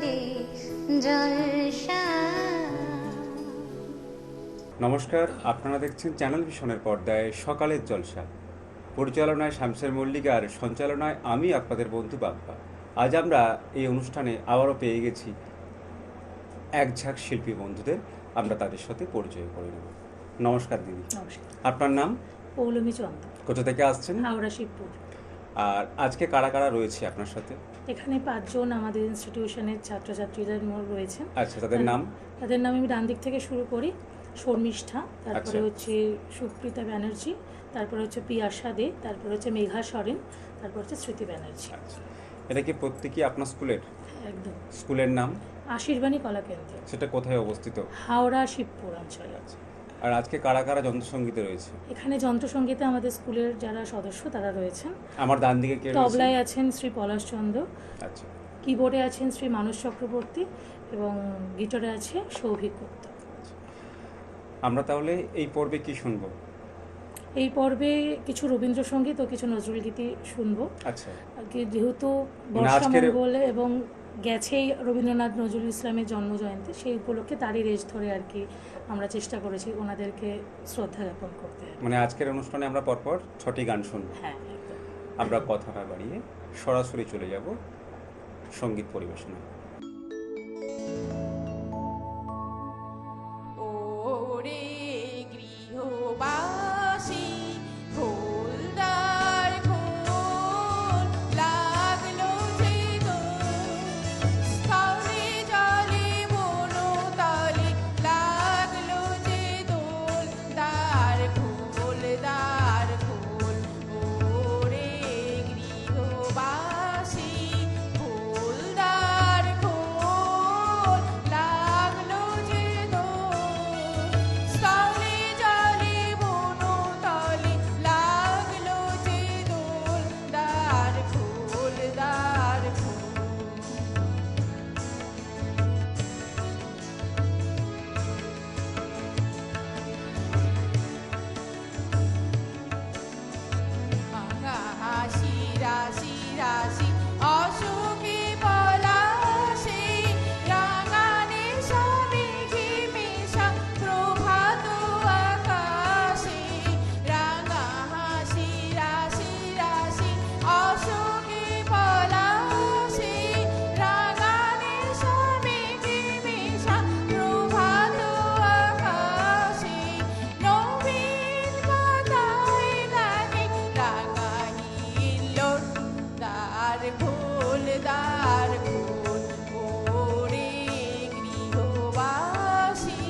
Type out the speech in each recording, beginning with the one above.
করে জলসা। নমস্কার, আপনারা দেখছেন চ্যানেল ভিশনের পর্দায় সকালের জলসা। পরিচালনায় শামসের মল্লিক আর সঞ্চালনায় আমি আপনাদের বন্ধু বাপ্পা। আজ আমরা এই অনুষ্ঠানে আবারও পেয়ে গেছি এক ঝাঁক শিল্পী বন্ধুদের। আমরা তাদের সাথে পরিচয় করে নেব। নমস্কার দিদি। নমস্কার। আপনার নাম? পৌলমী চন্দ, কোথা থেকে আসছেন? হাওড়া শিবপুর। আর আজকে কারা কারা রয়েছে আপনার সাথে? এখানে 5 জন আমাদের ইনস্টিটিউশনের ছাত্রছাত্রীদের রয়েছেন। আচ্ছা, তাদের নাম? তাদের নাম আমি ডান দিক থেকে শুরু করি। শর্মিষ্ঠা, তারপরে আচ্ছা। হচ্ছে সুপ্রিতা ব্যানার্জি, তারপরে হচ্ছে পিয়াসা দে, তারপরে হচ্ছে মেঘা সরেন, তারপর হচ্ছে স্মৃতি ব্যানার্জি। আচ্ছা, এটা কি প্রত্যেকই আপনার স্কুলের? একদম। স্কুলের নাম? আশীর্বাণী কলা কেন্দ্র। সেটা কোথায় অবস্থিত? হাওড়া শিবপুর অঞ্চলে। আচ্ছা, আর আজকে কারা কারা যন্ত্রসঙ্গীতে রয়েছে? এখানে যন্ত্রসঙ্গীতে আমাদের স্কুলের যারা সদস্য তারা রয়েছেন। আমার ডান দিকে কে রয়েছে? তবলায় আছেন শ্রী পলাশ চন্দ্র, আচ্ছা, কিবোর্ডে আছেন শ্রী মানস চক্রবর্তী এবং গিটারে আছে সৌভিক গুপ্ত। আমরা তাহলে এই পর্বে কি শুনবো? এই পর্বে কিছু রবীন্দ্রসঙ্গীত ও কিছু নজরুলগীতি শুনবো। আচ্ছা, যেহেতু মানে আজকের বর্ষামঙ্গল এবং গেছেই রবীন্দ্রনাথ নজরুল ইসলামের জন্মজয়ন্তী, সেই উপলক্ষে তারই রেশ ধরে আর কি আমরা চেষ্টা করেছি ওনাদেরকে শ্রদ্ধা জ্ঞাপন করতে। মানে আজকের অনুষ্ঠানে আমরা পরপর 6টি গান শুনবো। হ্যাঁ, একদম। আমরা কথা না বাড়িয়ে সরাসরি চলে যাব সঙ্গীত পরিবেশনায়। ওরে গৃহবাসী ফুলদার ফুল লাগলো যে স্থলে জলে বনতলে লাগলো যে দোল দ্বার খোল ওরে গৃহবাসী ফুলদার খোল লাগলো যে দোল স্থলে জলে বনতলে লাগলো যে দোল দ্বার খোল হাসি রাশি রাশি অশোকে পলাশে রাঙানে সমেঘে মেশা প্রভাত আকাশে রাঙা হাসি রাশি রাশি অশোকে পলাশে রাঙানে সমেঘে মেশা প্রভাত আকাশে নবীন পাতায় গানে রাঙাইল দ্বার খোল ওরে গৃহবাসী।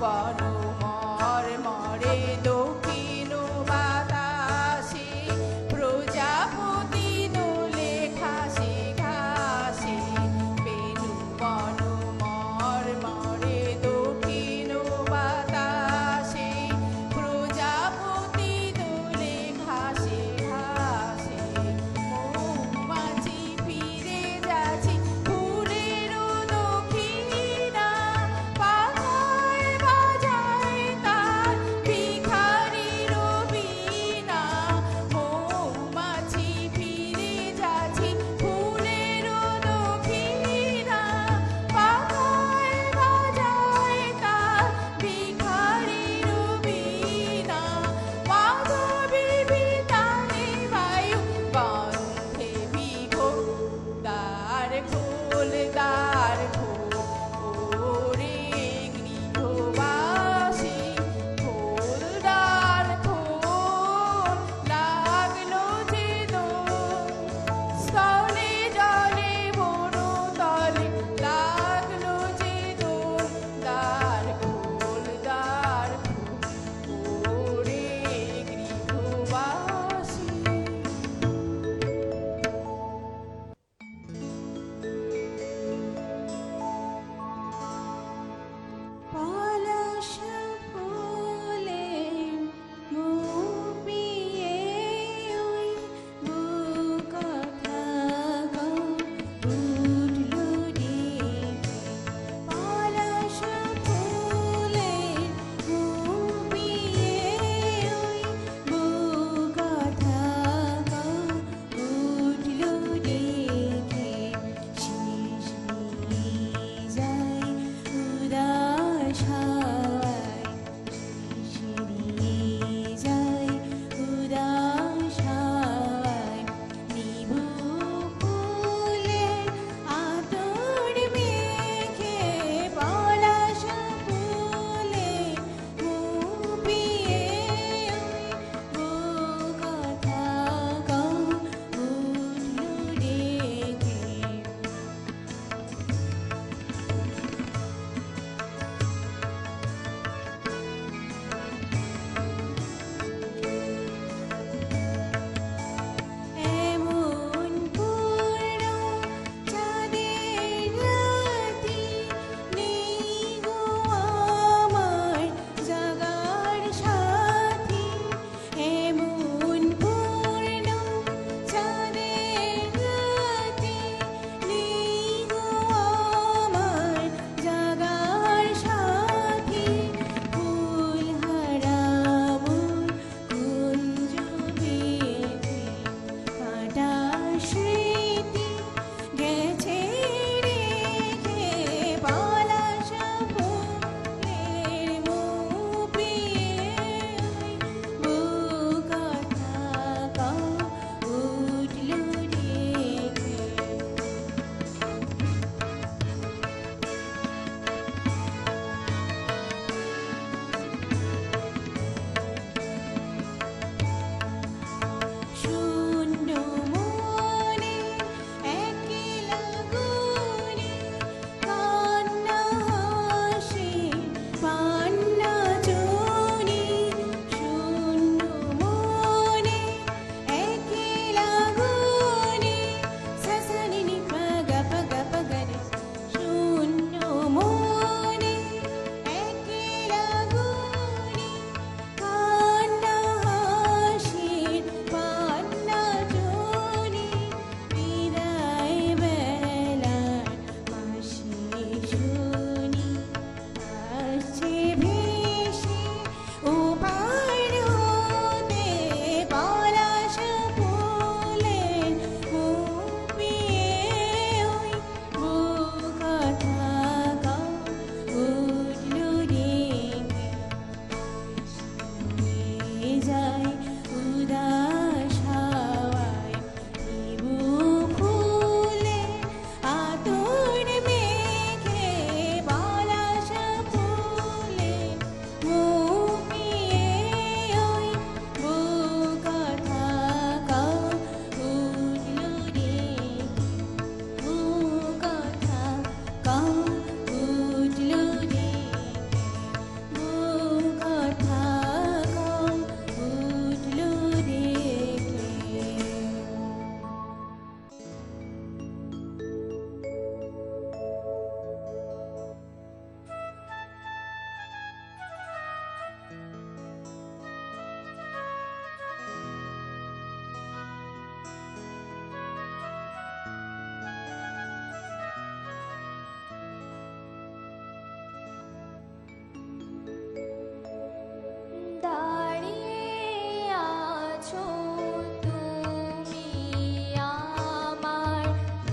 বনমর মরে দক্ষিণ বাতাসে প্রজাপতি দোলে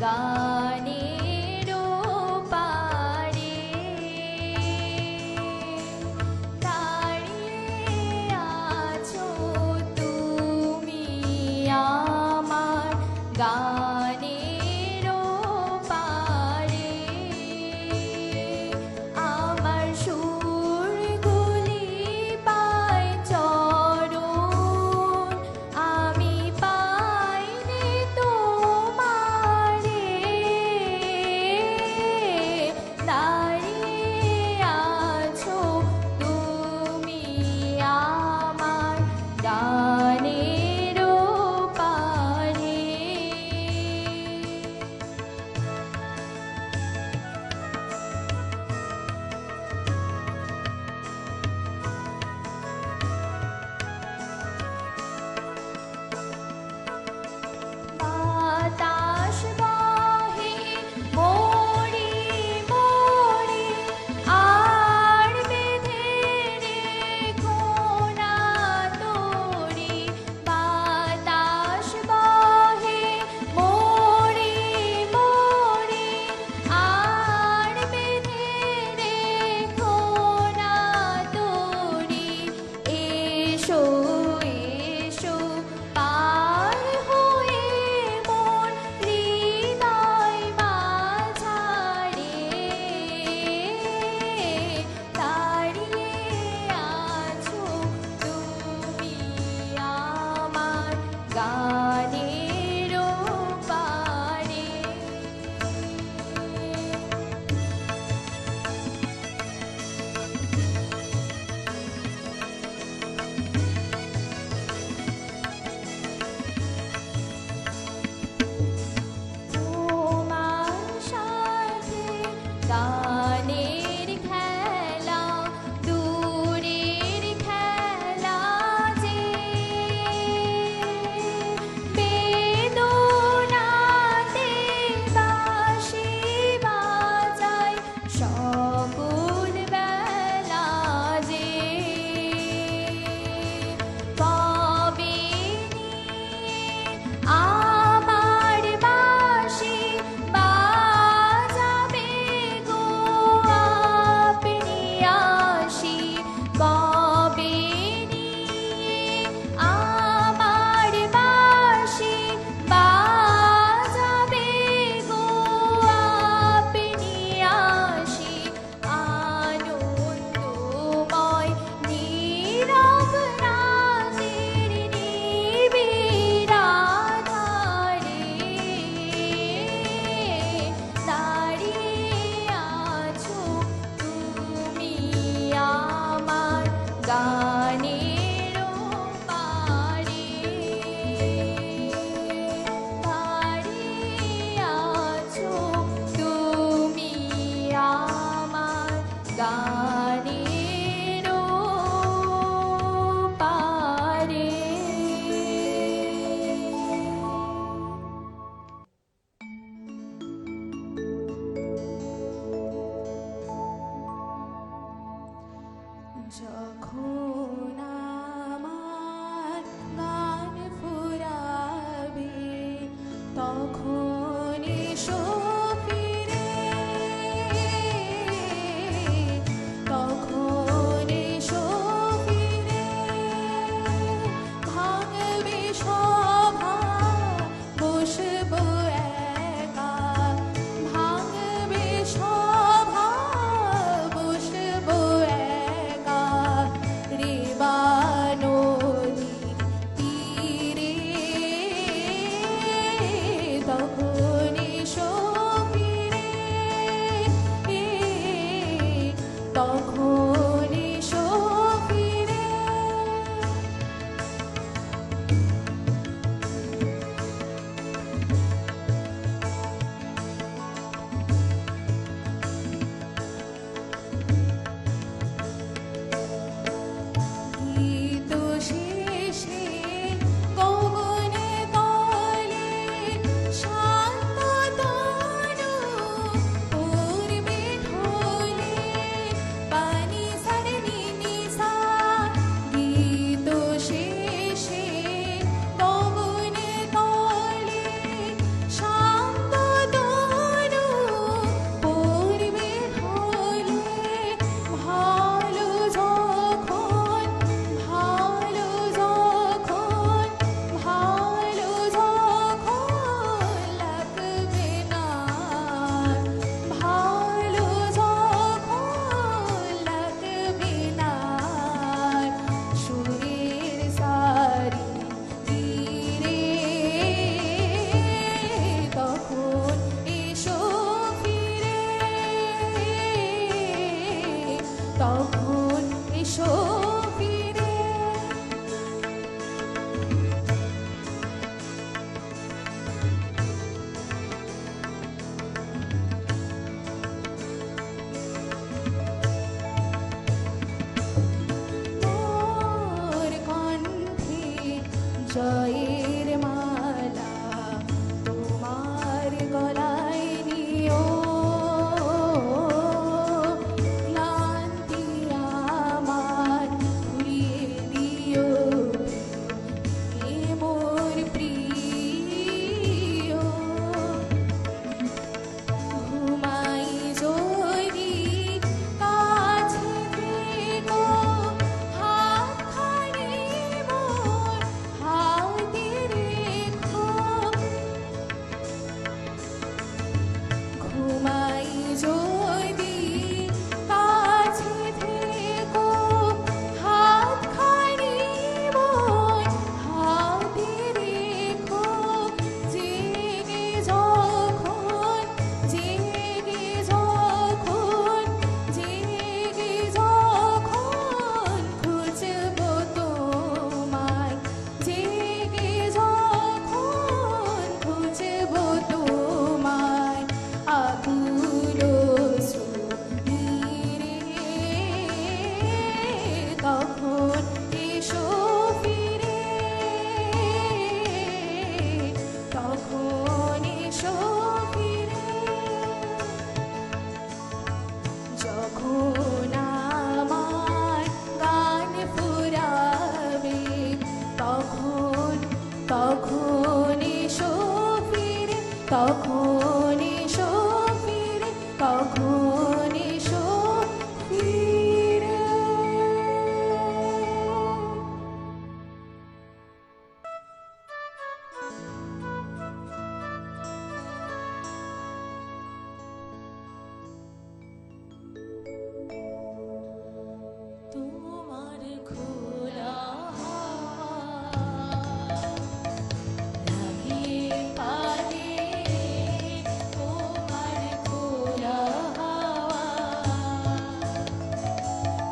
গানের পারে দাঁড়িয়ে আছো তুমি আমার গানের পারে আমার সুরগুলি পায় চরণ আমি পাইনি তোমারে দাঁড়িয়ে আছো তুমি আমার গানের পারে বাতাস বহে মোড়ে মোড়ে আর বেঁধে রেখো না তোরে বাতাস বহে মোড়ে মোড়ে আর বেঁধে রেখো না তোরে এসো এসো পার হয়ে মন হৃদয় মাঝারে দাঁড়িয়ে আছো তুমি আমার গানের পারে তোমার সাথে গানের খেলা দূরের খেলা যে বেদনাতে বাঁশি বাজায় সকল বেলা যে কবে আমার বাঁশি বাজাবে গো আপনি আসি কবে আমার বাঁশি বাজাবে গো আপনি আসি আনন্দময় নীরব রাতের নিবিড় আধারে দাঁড়িয়ে আছো তুমি আমার গানের পারে দাঁড়িয়ে আছো তুমি আমার গানের পারে যখন আমার গান ফুরাবে তখন এসো ফিরে তখন এসো ফিরে ভাঙবে সভা বসবো একা ভাঙবে সভা বসবো একা রেবা নদীর তীরে তখন এসো তখন এসো ফিরে, তখন এসো ফিরে। তোমার খোলা লাগিয়ে পারে, তোমার খোলা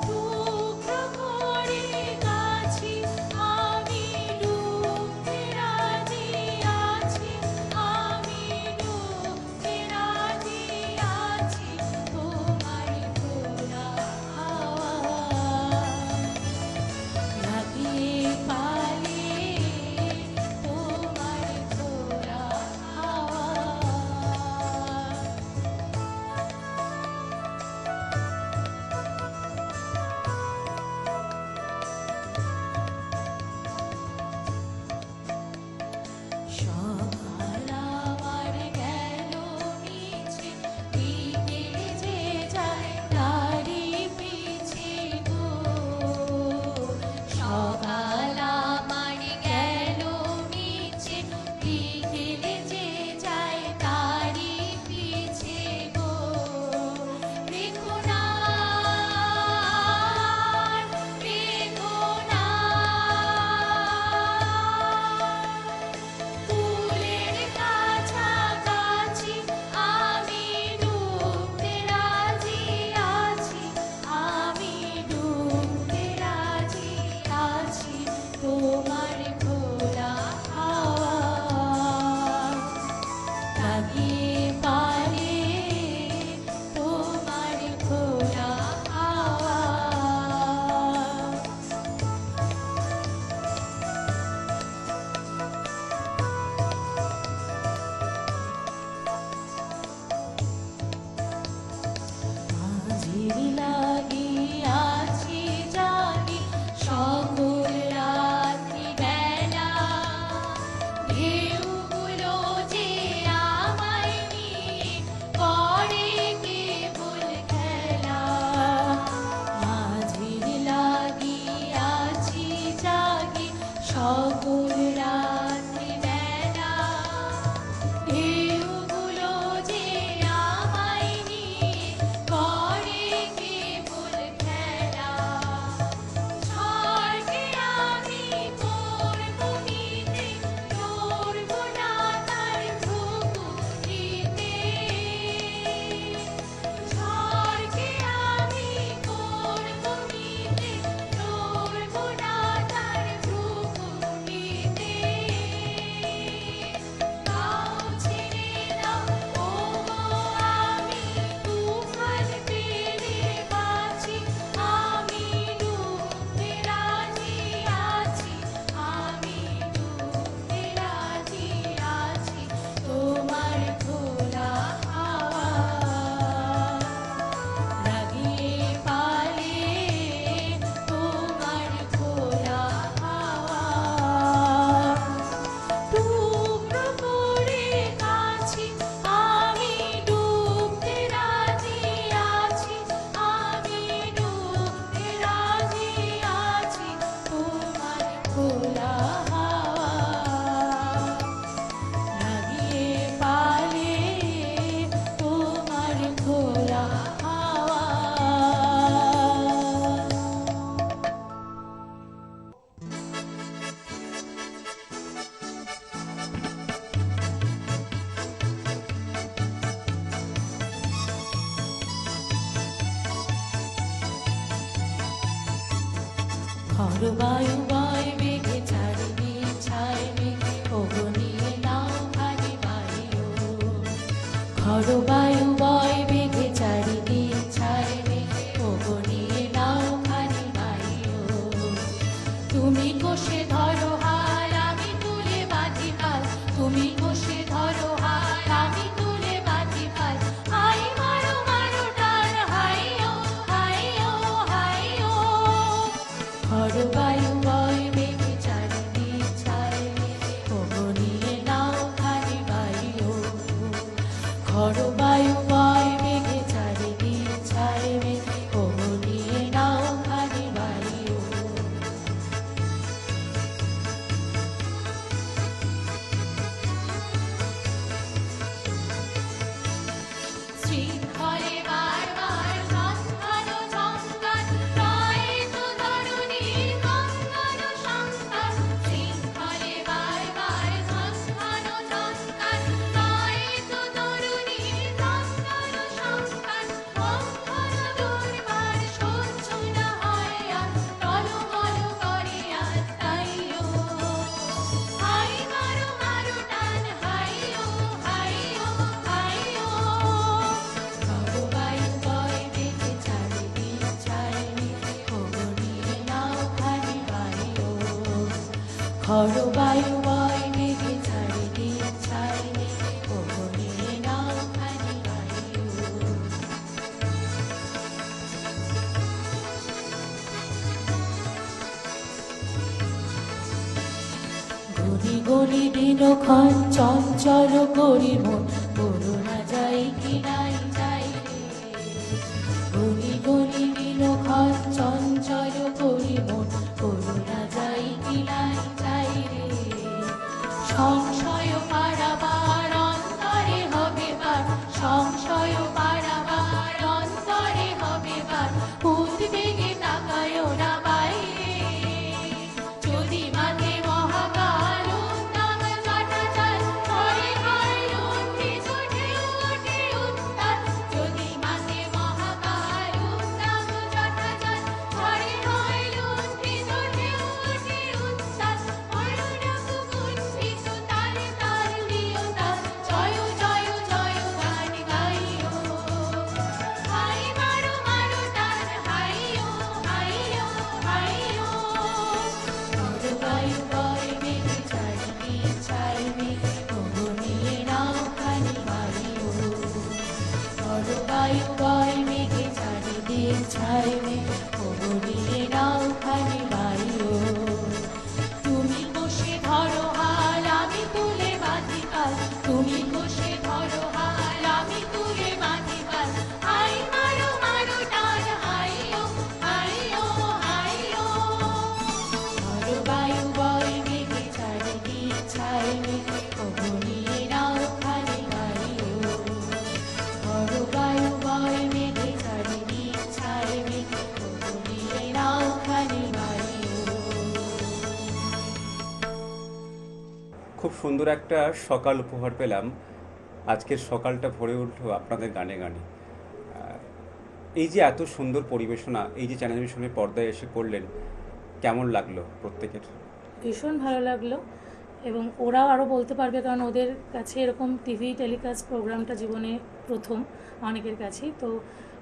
টুকরো করে কাছি আমি ডুবতে রাজি আছি, আমি ডুবতে রাজি আছি, তোমার খোলা লাগিয়ে পালে, তোমার খোলা সকাল আমার গেল মিছে, বিকেল যে যায় তারি পিছে গো। সকাল আমার গেল মিছে, বিকেল যে যায় তারি পিছে গো। রেখো না, রেখো না, ফুলের কাছাকাছি আমি ডুবতে রাজি আছি, আমি ডুবতে রাজি আছি, তোমার খোলা হাওয়া লাগিয়ে পারে, তোমার খোলা হাওয়া। মাঝির লাগিয়াছি জানি সকল রাত্রি বেলা, ঢেউগুলো যে আমায় নিয়ে করে কেবল খেলা। মাঝির লাগিয়াছি জাগি সকল রাত্রি বেলা, ঢেউগুলো যে আমায় নিয়ে করে কেবল খেলা। ঝড়কে আমি করব নিতে, নড়ব না তার ভ্রুকুটিতে। ঝড়কে আমি করব নিতে, নড়ব না তার ভ্রুকুটিতে। নাও ছেড়ে দাও ওগো আমি তুফান পেলে বাঁচি, আমি ডুবতে রাজি আছি, আমি ডুবতে রাজি আছি, তোমার খোলা হাওয়া লাগিয়ে পালে, তোমার খোলা হাওয়া। টুকরো করে কাছি আমি ডুবতে রাজি আছি, আমি ডুবতে রাজি আছি, তোমার খোলা হাওয়া লাগিয়ে পালে, তোমার খোলা হাওয়া। খর বায়ু বয় মেঘে চারিদি ছায় মেঘে, ওগো নিয়ে নাও খানি বায়ু। খর বায়ু বয় মেঘে চারিদি ছায় মেঘে, ওগো নিয়ে নাও খানি বায়ু। তুমি কষে ধরো হাল আমি তুলে বাঁধি পাল, তুমি কষে ধরো হাল আমি তুলে বাঁধি পাল। হাই মারো মারো টান, হাই ও হাই ও হাই ও। খর বায়ু বয় মেঘে চারিদি ছায় মেঘে, ওগো নিয়ে নাও খানি বায়ু। ঝড় বায়ু বয় মেঘে চারিদিক ছায় মেঘ, ওগো নিয়ে নাও খানি বায়ু। শৃঙ্খলে বারবার ঝঙ্কানো ঝঙ্কার, নয় তো তরুণীর গঙ্গানো সংকার। শৃঙ্খলে বারবার ঝঙ্কানো ঝঙ্কার, নয় তো তরুণীর গঙ্গানো সংকার। অঙ্ঘন দুর্বার সহ্য না হয় আর, টলমল করে আত্মাইও। হাই মারো মারো টান, হাইও হাইও হাইও। ঝড় বায়ু বয় মেঘে চারিদিক ছায় মেঘ, ওগো নিয়ে নাও খানি বায়ু। ঝড় বায়ু বয় মেঘে চারিদিক ছায় মেঘ, ওগো নিয়ে নাও খানি বায়ু। ঘুরি ঘুরি দিনক্ষণ চঞ্চল করি মন, করুণা যাই কি নাই যাই রে। ঘুরি ঘুরি দিনক্ষণ চঞ্চল করি মন, করুণা যাই কি নাই যাই রে। সংশয় পারাবার অন্তরে হবে বার, সংশয় পারাবার অন্তরে হবে বার। উদ্বেগে তাকায় না বাইরে, যদি মাঝে মহাকাল উদ্দাম কাটাচাল, ঘরে ঘরে উঠে ঢেউ ওঠে উত্তাল। যদি মাঝে মহাকাল উদ্দাম কাটাচাল, ঘরে ঘরে উঠে ঢেউ ওঠে উত্তাল। অরণ্যক কুণ্ঠিত তালে তাল দিও তাল, জয় জয় জয় গান গাইও। হাই মারো মারো টান, হাইও হাইও হাইও। ঝড় বায়ু বয় মেঘে চারিদিক ছায় মেঘ, ওগো নিয়ে নাও খানি বায়ু। ঝড় বায়ু বয় মেঘে চারিদিক ছায় মেঘ, ওগো নিয়ে নাও খানি বায়ু। তুমি বসে ধরো হাল, আমি তুলে বাঁধি কাল, তুমি বসে ধরো হাল, আমি তুলে বাঁধি কাল। হাই মারো মারো টান, হাইও হাইও হাইও। ঝড় বায়ু বয় মেঘে চারিদিক ছায় মেঘ, ওগো নিয়ে নাও খানি বায়ু। ঝড় বায়ু বয় মেঘে চারিদিক ছায় মেঘ, ওগো নিয়ে নাও খানি বায়ু। খুব সুন্দর একটা সকাল উপহার পেলাম। আজকের সকালটা ভরে উঠলো আপনাদের গানে গানে। এই যে এত সুন্দর পরিবেশনা, এই যে চ্যানেল ভিশনের পর্দায় এসে করলেন, কেমন লাগলো প্রত্যেকের? ভীষণ ভালো লাগলো, এবং ওরাও আরও বলতে পারবে, কারণ ওদের কাছে এরকম টিভি টেলিকাস্ট প্রোগ্রামটা জীবনে প্রথম অনেকের কাছেই। তো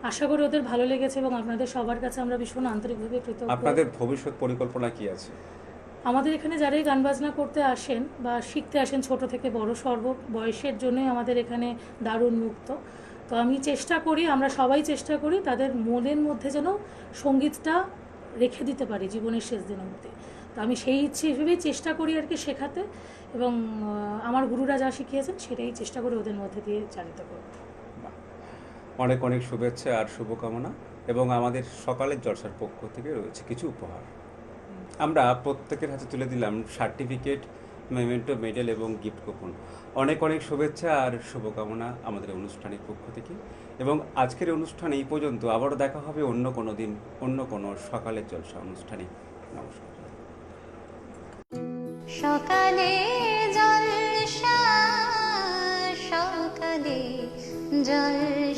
আশা করি ওদের ভালো লেগেছে, এবং আপনাদের সবার কাছে আমরা ভীষণ আন্তরিকভাবে কৃতজ্ঞ। আপনাদের ভবিষ্যৎ পরিকল্পনা কি আছে? আমাদের এখানে যারাই গান বাজনা করতে আসেন বা শিখতে আসেন, ছোট থেকে বড় সর্ব বয়সের জন্যই আমাদের এখানে দারুণ মুক্ত। তো আমি চেষ্টা করি, আমরা সবাই চেষ্টা করি তাদের মনের মধ্যে যেন সঙ্গীতটা রেখে দিতে পারি জীবনের শেষ দিন অবধি। তো আমি সেই ইচ্ছে হিসেবেই চেষ্টা করি আর কি শেখাতে, এবং আমার গুরুরা যা শিখিয়েছেন সেটাই চেষ্টা করি ওদের মধ্যে দিয়ে চালিত করতে। অনেক অনেক শুভেচ্ছা আর শুভকামনা, এবং আমাদের সকালের জলসার পক্ষ থেকে রয়েছে কিছু উপহার। আমরা প্রত্যেকের হাতে তুলে দিলাম সার্টিফিকেট, মেমেন্টো, মেডেল এবং গিফট কুপন। অনেক অনেক শুভেচ্ছা আর শুভকামনা আমাদের অনুষ্ঠানের পক্ষ থেকে। এবং আজকের অনুষ্ঠান এই পর্যন্ত। আবারও দেখা হবে অন্য কোনো দিন, অন্য কোনো সকালের জলসা অনুষ্ঠানে। নমস্কার। সকালে জলসা, সকালে জলসা।